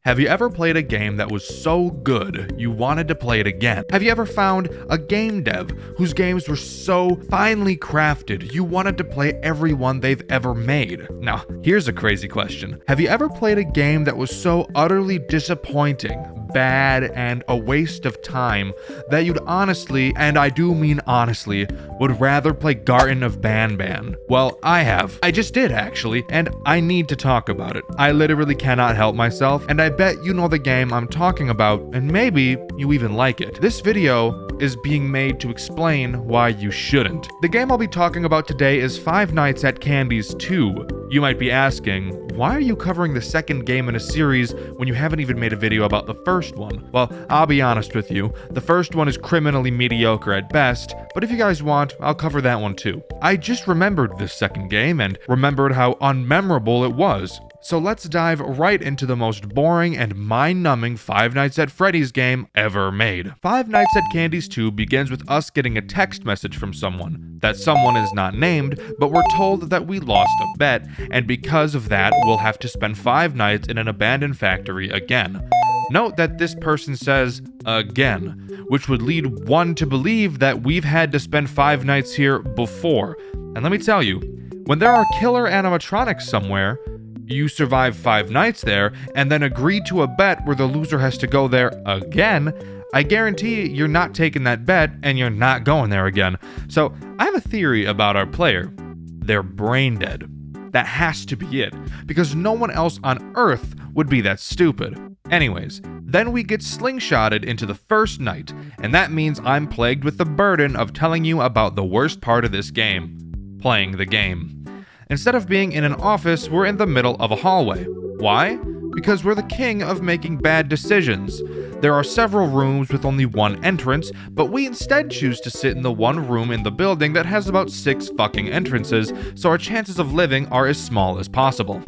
Have you ever played a game that was so good you wanted to play it again? Have you ever found a game dev whose games were so finely crafted you wanted to play every one they've ever made? Now, here's a crazy question. Have you ever played a game that was so utterly disappointing, bad, and a waste of time that you'd honestly, and I do mean honestly, would rather play Garten of Banban? Well, I have. I just did, actually, and I need to talk about it. I literally cannot help myself, and I bet you know the game I'm talking about, and maybe you even like it. This video is being made to explain why you shouldn't. The game I'll be talking about today is Five Nights at Candy's 2. You might be asking, why are you covering the second game in a series when you haven't even made a video about the first one? Well, I'll be honest with you, the first one is criminally mediocre at best, but if you guys want, I'll cover that one too. I just remembered this second game and remembered how unmemorable it was. So let's dive right into the most boring and mind-numbing Five Nights at Freddy's game ever made. Five Nights at Candy's 2 begins with us getting a text message from someone. That someone is not named, but we're told that we lost a bet, and because of that, we'll have to spend 5 nights in an abandoned factory again. Note that this person says, again, which would lead one to believe that we've had to spend 5 nights here before. And let me tell you, when there are killer animatronics somewhere, you survive 5 nights there, and then agree to a bet where the loser has to go there again, I guarantee you're not taking that bet and you're not going there again. So I have a theory about our player. They're brain dead. That has to be it, because no one else on Earth would be that stupid. Anyways, then we get slingshotted into the first night, and that means I'm plagued with the burden of telling you about the worst part of this game: playing the game. Instead of being in an office, we're in the middle of a hallway. Why? Because we're the king of making bad decisions. There are several rooms with only one entrance, but we instead choose to sit in the one room in the building that has about 6 fucking entrances, so our chances of living are as small as possible.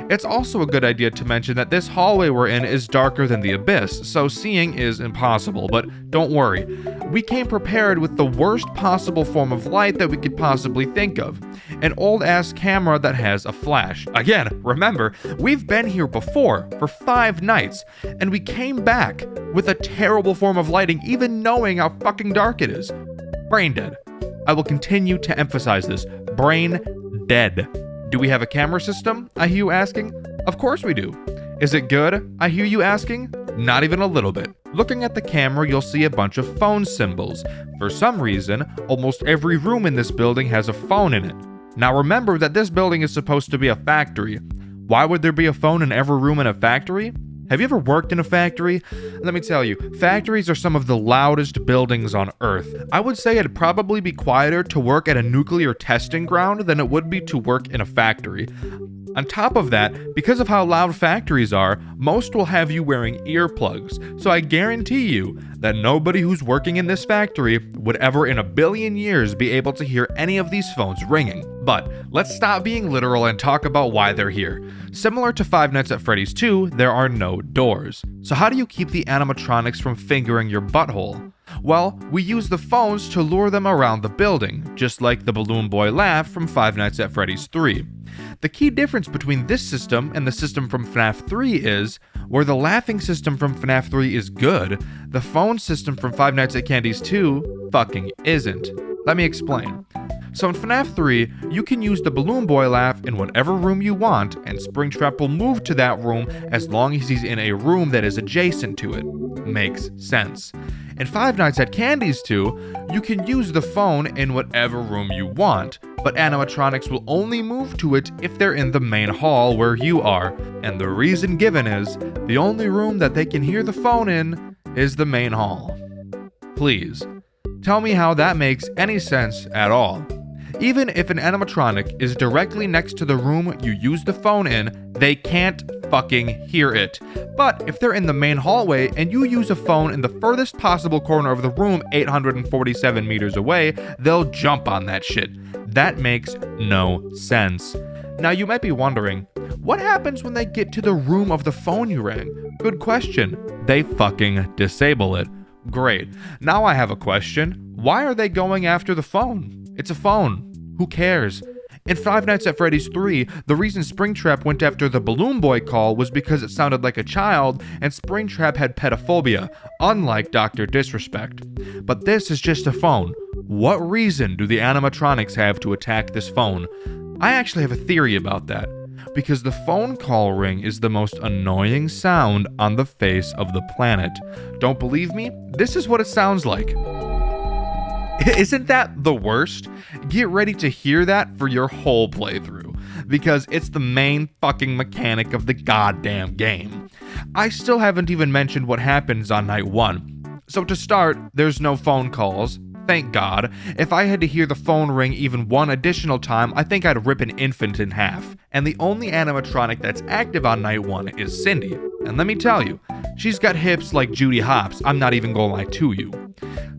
It's also a good idea to mention that this hallway we're in is darker than the abyss, so seeing is impossible, but don't worry. We came prepared with the worst possible form of light that we could possibly think of. An old-ass camera that has a flash. Again, remember, we've been here before, for 5 nights, and we came back with a terrible form of lighting even knowing how fucking dark it is. Brain dead. I will continue to emphasize this. Brain dead. Do we have a camera system? I hear you asking. Of course we do. Is it good? I hear you asking. Not even a little bit. Looking at the camera, you'll see a bunch of phone symbols. For some reason, almost every room in this building has a phone in it. Now remember that this building is supposed to be a factory. Why would there be a phone in every room in a factory? Have you ever worked in a factory? Let me tell you, factories are some of the loudest buildings on Earth. I would say it'd probably be quieter to work at a nuclear testing ground than it would be to work in a factory. On top of that, because of how loud factories are, most will have you wearing earplugs, so I guarantee you that nobody who's working in this factory would ever in a billion years be able to hear any of these phones ringing. But let's stop being literal and talk about why they're here. Similar to Five Nights at Freddy's 2, there are no doors. So how do you keep the animatronics from fingering your butthole? Well, we use the phones to lure them around the building, just like the Balloon Boy laugh from Five Nights at Freddy's 3. The key difference between this system and the system from FNAF 3 is, where the laughing system from FNAF 3 is good, the phone system from Five Nights at Candy's 2 fucking isn't. Let me explain. So in FNAF 3, you can use the Balloon Boy laugh in whatever room you want, and Springtrap will move to that room as long as he's in a room that is adjacent to it. Makes sense. In Five Nights at Candy's 2, you can use the phone in whatever room you want, but animatronics will only move to it if they're in the main hall where you are, and the reason given is, the only room that they can hear the phone in is the main hall. Please, tell me how that makes any sense at all. Even if an animatronic is directly next to the room you use the phone in, they can't fucking hear it. But if they're in the main hallway and you use a phone in the furthest possible corner of the room 847 meters away, they'll jump on that shit. That makes no sense. Now you might be wondering, what happens when they get to the room of the phone you rang? Good question. They fucking disable it. Great. Now I have a question. Why are they going after the phone? It's a phone. Who cares? In Five Nights at Freddy's 3, the reason Springtrap went after the Balloon Boy call was because it sounded like a child, and Springtrap had pedophobia, unlike Dr. Disrespect. But this is just a phone. What reason do the animatronics have to attack this phone? I actually have a theory about that. Because the phone call ring is the most annoying sound on the face of the planet. Don't believe me? This is what it sounds like. Isn't that the worst? Get ready to hear that for your whole playthrough, because it's the main fucking mechanic of the goddamn game. I still haven't even mentioned what happens on night 1. So to start, there's no phone calls. Thank God. If I had to hear the phone ring even one additional time, I think I'd rip an infant in half. And the only animatronic that's active on night 1 is Cindy. And let me tell you, she's got hips like Judy Hopps, I'm not even gonna lie to you.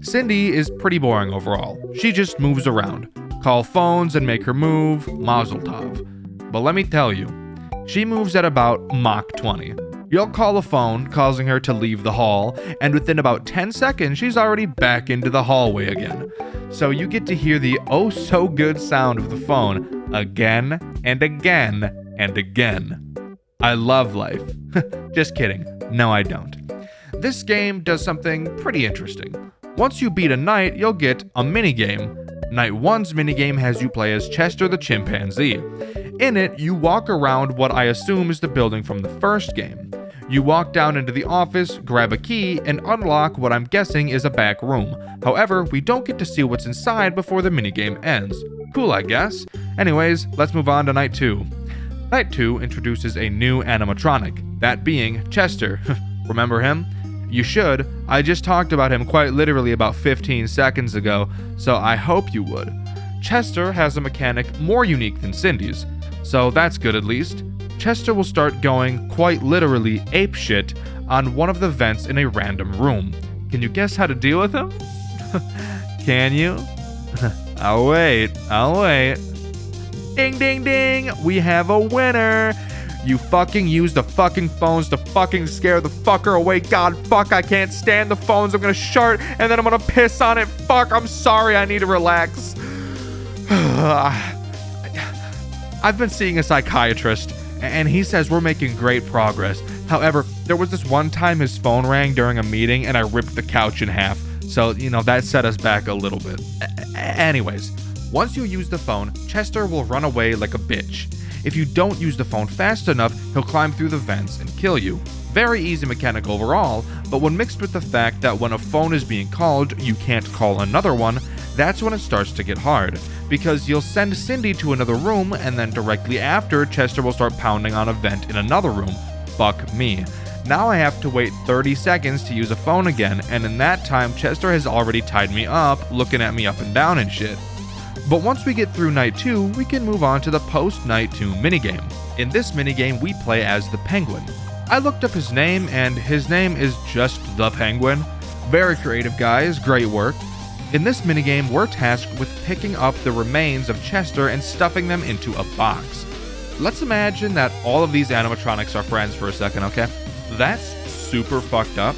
Cindy is pretty boring overall. She just moves around. Call phones and make her move, mazel tov. But let me tell you, she moves at about Mach 20. You'll call a phone, causing her to leave the hall, and within about 10 seconds, she's already back into the hallway again. So you get to hear the oh-so-good sound of the phone again and again and again. I love life. Just kidding. No, I don't. This game does something pretty interesting. Once you beat a night, you'll get a minigame. Night 1's minigame has you play as Chester the chimpanzee. In it, you walk around what I assume is the building from the first game. You walk down into the office, grab a key, and unlock what I'm guessing is a back room. However, we don't get to see what's inside before the minigame ends. Cool, I guess. Anyways, let's move on to Night 2. Night 2 introduces a new animatronic, that being Chester. Remember him? You should. I just talked about him quite literally about 15 seconds ago, so I hope you would. Chester has a mechanic more unique than Cindy's, so that's good at least. Chester will start going quite literally apeshit on one of the vents in a random room. Can you guess how to deal with him? Can you? I'll wait. Ding ding ding! We have a winner! You fucking use the fucking phones to fucking scare the fucker away. God, fuck, I can't stand the phones. I'm gonna shart and then I'm gonna piss on it. Fuck, I'm sorry, I need to relax. I've been seeing a psychiatrist and he says we're making great progress. However, there was this one time his phone rang during a meeting and I ripped the couch in half. So, that set us back a little bit. Anyways, once you use the phone, Chester will run away like a bitch. If you don't use the phone fast enough, he'll climb through the vents and kill you. Very easy mechanic overall, but when mixed with the fact that when a phone is being called, you can't call another one, that's when it starts to get hard. Because you'll send Cindy to another room, and then directly after, Chester will start pounding on a vent in another room. Fuck me. Now I have to wait 30 seconds to use a phone again, and in that time, Chester has already tied me up, looking at me up and down and shit. But once we get through Night 2, we can move on to the post-Night 2 minigame. In this minigame, we play as the Penguin. I looked up his name, and his name is just the Penguin. Very creative, guys. Great work. In this minigame, we're tasked with picking up the remains of Chester and stuffing them into a box. Let's imagine that all of these animatronics are friends for a second, okay? That's super fucked up.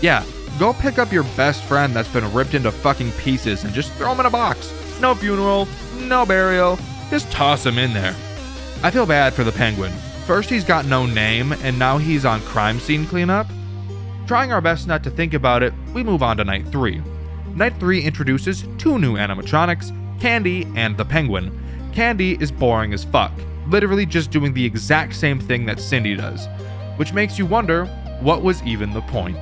Yeah, go pick up your best friend that's been ripped into fucking pieces and just throw him in a box. No funeral, no burial, just toss him in there. I feel bad for the Penguin. First he's got no name, and now he's on crime scene cleanup. Trying our best not to think about it, we move on to Night 3. Night 3 introduces two new animatronics, Candy and the Penguin. Candy is boring as fuck, literally just doing the exact same thing that Cindy does, which makes you wonder, what was even the point?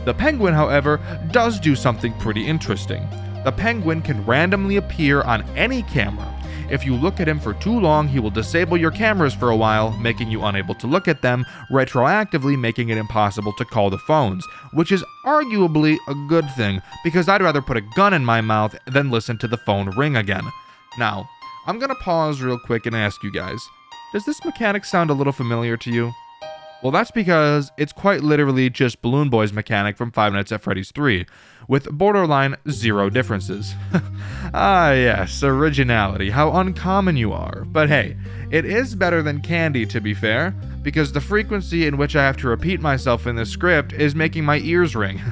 The Penguin, however, does do something pretty interesting. The Penguin can randomly appear on any camera. If you look at him for too long, he will disable your cameras for a while, making you unable to look at them, retroactively making it impossible to call the phones, which is arguably a good thing, because I'd rather put a gun in my mouth than listen to the phone ring again. Now, I'm gonna pause real quick and ask you guys, does this mechanic sound a little familiar to you? Well, that's because it's quite literally just Balloon Boy's mechanic from Five Nights at Freddy's 3, with borderline zero differences. Ah yes, originality, how uncommon you are. But hey, it is better than Candy, to be fair, because the frequency in which I have to repeat myself in this script is making my ears ring.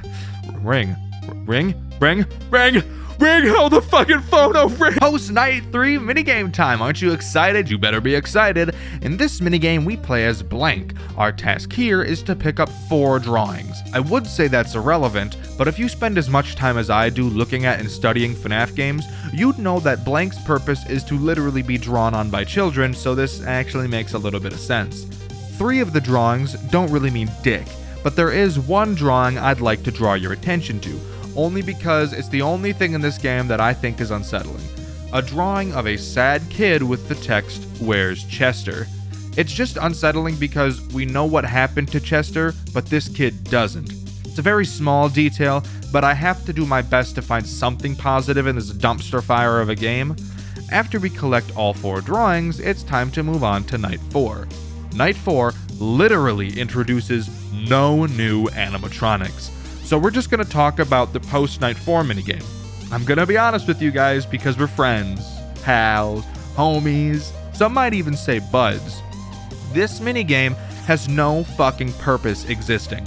Ring? Hold the fucking phone, oh ring! Post night 3 minigame time. Aren't you excited? You better be excited. In this minigame, we play as Blank. Our task here is to pick up 4 drawings. I would say that's irrelevant, but if you spend as much time as I do looking at and studying FNAF games, you'd know that Blank's purpose is to literally be drawn on by children, so this actually makes a little bit of sense. 3 of the drawings don't really mean dick, but there is one drawing I'd like to draw your attention to, only because it's the only thing in this game that I think is unsettling. A drawing of a sad kid with the text, "Where's Chester?" It's just unsettling because we know what happened to Chester, but this kid doesn't. It's a very small detail, but I have to do my best to find something positive in this dumpster fire of a game. After we collect all 4 drawings, it's time to move on to Night 4. Night 4 literally introduces no new animatronics. So we're just going to talk about the post-Night 4 minigame. I'm going to be honest with you guys because we're friends, pals, homies, some might even say buds. This minigame has no fucking purpose existing.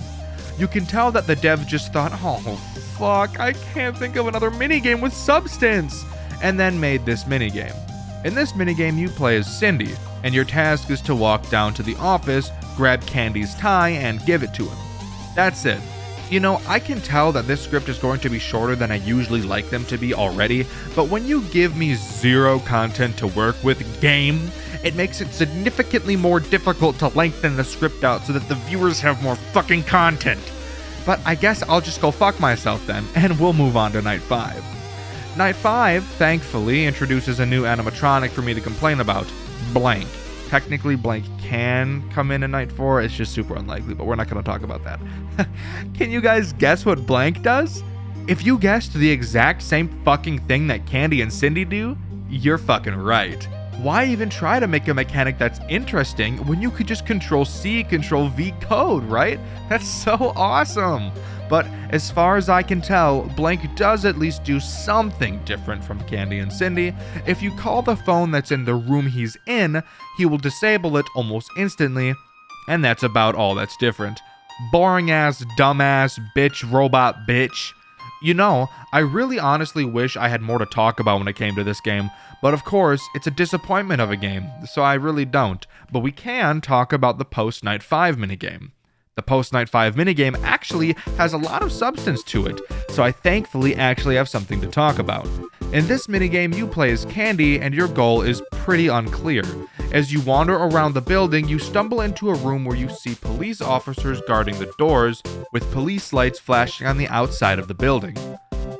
You can tell that the dev just thought, oh fuck, I can't think of another minigame with substance, and then made this minigame. In this minigame, you play as Cindy, and your task is to walk down to the office, grab Candy's tie, and give it to him. That's it. You know, I can tell that this script is going to be shorter than I usually like them to be already, but when you give me 0 content to work with, game, it makes it significantly more difficult to lengthen the script out so that the viewers have more fucking content. But I guess I'll just go fuck myself then, and we'll move on to Night 5. Night 5, thankfully, introduces a new animatronic for me to complain about, Blank. Technically, Blank can come in Night 4, it's just super unlikely, but we're not going to talk about that. Can you guys guess what Blank does? If you guessed the exact same fucking thing that Candy and Cindy do, you're fucking right. Why even try to make a mechanic that's interesting when you could just Control-C, Control-V code, right? That's so awesome! But as far as I can tell, Blank does at least do something different from Candy and Cindy. If you call the phone that's in the room he's in, he will disable it almost instantly, and that's about all that's different. Boring ass, dumbass, bitch, robot, bitch. You know, I really honestly wish I had more to talk about when it came to this game, but of course, it's a disappointment of a game, so I really don't. But we can talk about the post-Night 5 minigame. The post-Night 5 minigame actually has a lot of substance to it, so I thankfully actually have something to talk about. In this minigame, you play as Candy, and your goal is pretty unclear. As you wander around the building, you stumble into a room where you see police officers guarding the doors, with police lights flashing on the outside of the building.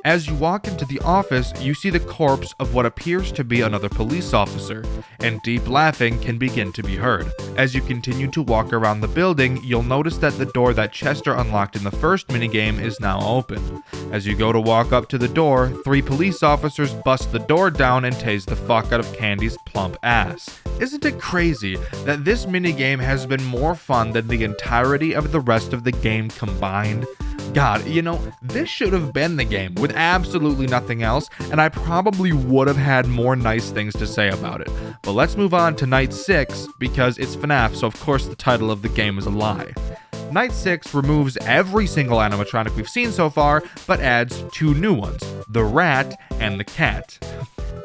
As you walk into the office, you see the corpse of what appears to be another police officer, and deep laughing can begin to be heard. As you continue to walk around the building, you'll notice that the door that Chester unlocked in the first minigame is now open. As you go to walk up to the door, 3 police officers bust the door down and tase the fuck out of Candy's plump ass. Isn't it crazy that this minigame has been more fun than the entirety of the rest of the game combined? God, you know, this should have been the game with absolutely nothing else, and I probably would have had more nice things to say about it. But let's move on to Night 6, because it's FNAF, so of course the title of the game is a lie. Night 6 removes every single animatronic we've seen so far, but adds 2 new ones, the rat and the cat.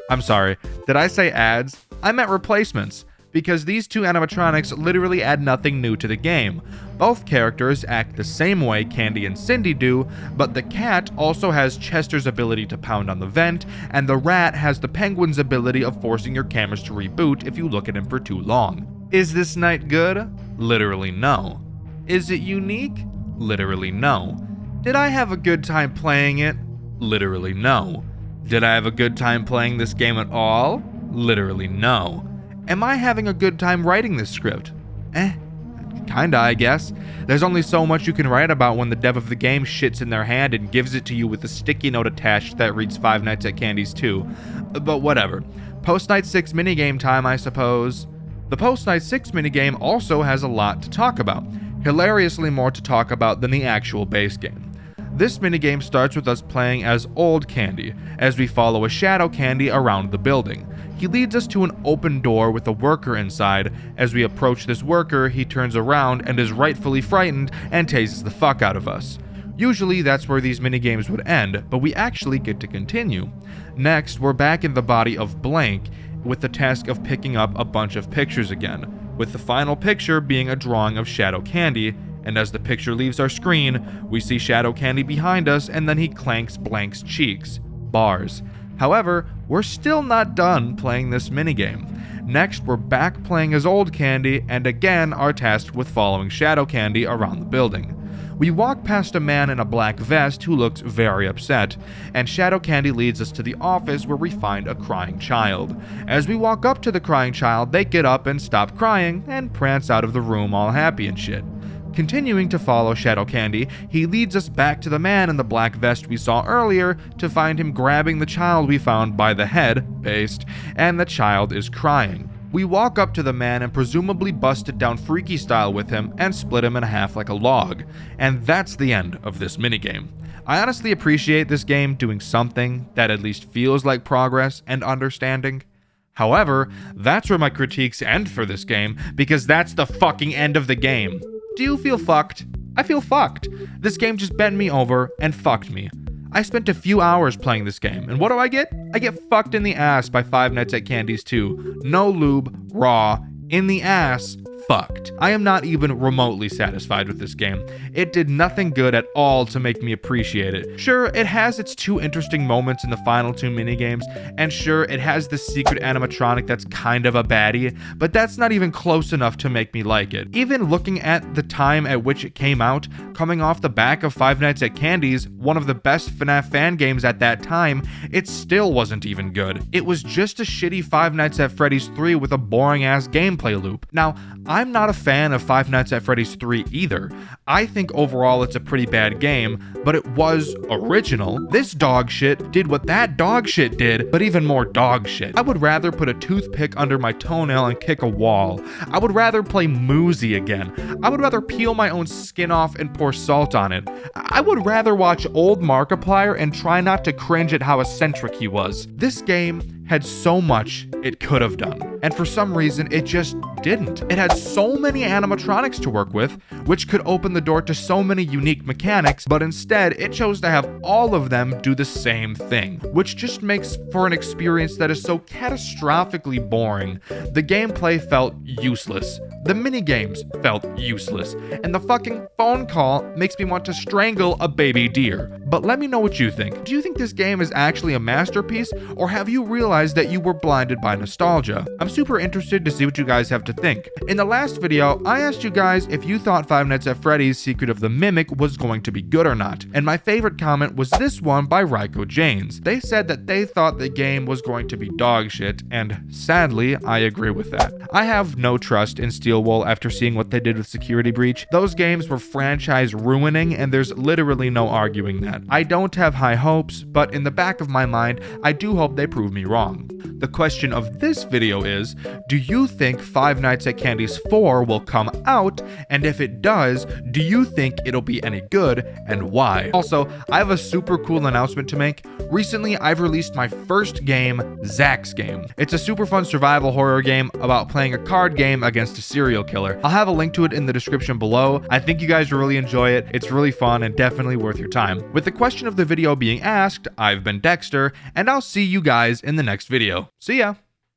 I'm sorry, did I say adds? I meant replacements, because these 2 animatronics literally add nothing new to the game. Both characters act the same way Candy and Cindy do, but the cat also has Chester's ability to pound on the vent, and the rat has the penguin's ability of forcing your cameras to reboot if you look at him for too long. Is this night good? Literally no. Is it unique? Literally no. Did I have a good time playing it? Literally no. Did I have a good time playing this game at all? Literally no. Am I having a good time writing this script? Kinda, I guess. There's only so much you can write about when the dev of the game shits in their hand and gives it to you with a sticky note attached that reads Five Nights at Candy's 2. But whatever. Post-Night 6 minigame time, I suppose. The Post-Night 6 minigame also has a lot to talk about. Hilariously more to talk about than the actual base game. This minigame starts with us playing as Old Candy, as we follow a shadow Candy around the building. He leads us to an open door with a worker inside. As we approach this worker, he turns around and is rightfully frightened and tases the fuck out of us. Usually that's where these minigames would end, but we actually get to continue. Next, we're back in the body of blank with the task of picking up a bunch of pictures again, with the final picture being a drawing of Shadow Candy, and as the picture leaves our screen, we see Shadow Candy behind us and then he clanks Blank's cheeks. Bars. However, we're still not done playing this minigame. Next, we're back playing as Old Candy and again are tasked with following Shadow Candy around the building. We walk past a man in a black vest who looks very upset, and Shadow Candy leads us to the office where we find a crying child. As we walk up to the crying child, they get up and stop crying and prance out of the room all happy and shit. Continuing to follow Shadow Candy, he leads us back to the man in the black vest we saw earlier to find him grabbing the child we found by the head, based, and the child is crying. We walk up to the man and presumably bust it down freaky style with him and split him in half like a log. And that's the end of this minigame. I honestly appreciate this game doing something that at least feels like progress and understanding. However, that's where my critiques end for this game, because that's the fucking end of the game. Do you feel fucked? I feel fucked. This game just bent me over and fucked me. I spent a few hours playing this game, and what do I get? I get fucked in the ass by Five Nights at Candy's 2. No lube, raw, in the ass, fucked. I am not even remotely satisfied with this game. It did nothing good at all to make me appreciate it. Sure, it has its two interesting moments in the final two minigames, and sure, it has the secret animatronic that's kind of a baddie, but that's not even close enough to make me like it. Even looking at the time at which it came out, coming off the back of Five Nights at Candy's, one of the best FNAF fan games at that time, it still wasn't even good. It was just a shitty Five Nights at Freddy's 3 with a boring ass gameplay loop. Now, I'm not a fan of Five Nights at Freddy's 3 either. I think overall it's a pretty bad game, but it was original. This dog shit did what that dog shit did, but even more dog shit. I would rather put a toothpick under my toenail and kick a wall. I would rather play Moozy again. I would rather peel my own skin off and pour salt on it. I would rather watch old Markiplier and try not to cringe at how eccentric he was. This game had so much it could have done, and for some reason it just didn't. It had so many animatronics to work with, which could open the door to so many unique mechanics, but instead it chose to have all of them do the same thing, which just makes for an experience that is so catastrophically boring. The gameplay felt useless, the minigames felt useless, and the fucking phone call makes me want to strangle a baby deer. But let me know what you think. Do you think this game is actually a masterpiece, or have you realized that you were blinded by nostalgia? I'm super interested to see what you guys have to think. In the last video, I asked you guys if you thought Five Nights at Freddy's Secret of the Mimic was going to be good or not, and my favorite comment was this one by Ryko Janes. They said that they thought the game was going to be dog shit, and sadly, I agree with that. I have no trust in Steel Wool after seeing what they did with Security Breach. Those games were franchise ruining, and there's literally no arguing that. I don't have high hopes, but in the back of my mind, I do hope they prove me wrong. The question of this video is, do you think Five Nights at Candy's 4 will come out? And if it does, do you think it'll be any good, and why? Also, I have a super cool announcement to make. Recently, I've released my first game, Zach's Game. It's a super fun survival horror game about playing a card game against a serial killer. I'll have a link to it in the description below. I think you guys will really enjoy it. It's really fun and definitely worth your time. With the question of the video being asked, I've been Dexter, and I'll see you guys in the next video. See ya!